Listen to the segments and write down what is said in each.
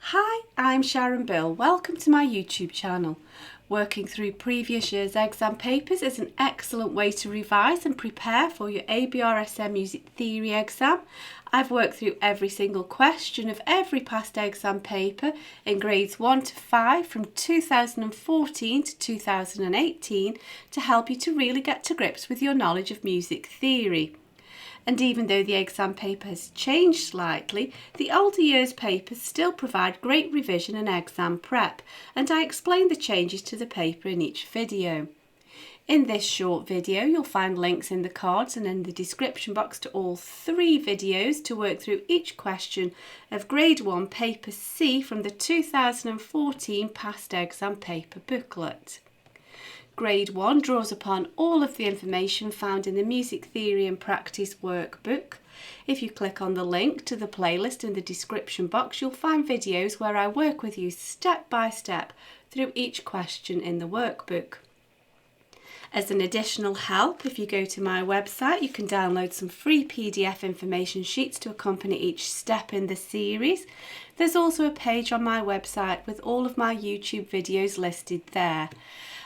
Hi, I'm Sharon. Welcome to my YouTube channel. Working through previous year's exam papers is an excellent way to revise and prepare for your ABRSM Music Theory exam. I've worked through every single question of every past exam paper in grades 1 to 5 from 2014 to 2018 to help you to really get to grips with your knowledge of music theory. And even though the exam paper has changed slightly, the older years papers still provide great revision and exam prep, and I explain the changes to the paper in each video. In this short video, you'll find links in the cards and in the description box to all 3 videos to work through each question of Grade 1 Paper C from the 2014 past exam paper booklet. Grade 1 draws upon all of the information found in the Music Theory and Practice workbook. If you click on the link to the playlist in the description box, you'll find videos where I work with you step by step through each question in the workbook. As an additional help, if you go to my website, you can download some free PDF information sheets to accompany each step in the series. There's also a page on my website with all of my YouTube videos listed there.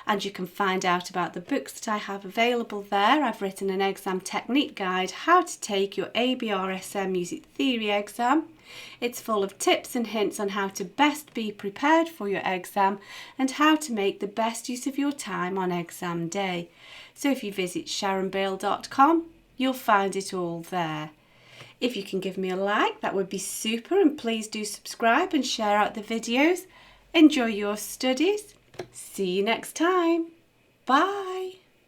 And you can find out about the books that I have available there. I've written an exam technique guide, how to take your ABRSM Music Theory exam. It's full of tips and hints on how to best be prepared for your exam and how to make the best use of your time on exam day. So if you visit sharonbale.com, you'll find it all there. If you can give me a like, that would be super, and please do subscribe and share out the videos. Enjoy your studies. See you next time. Bye.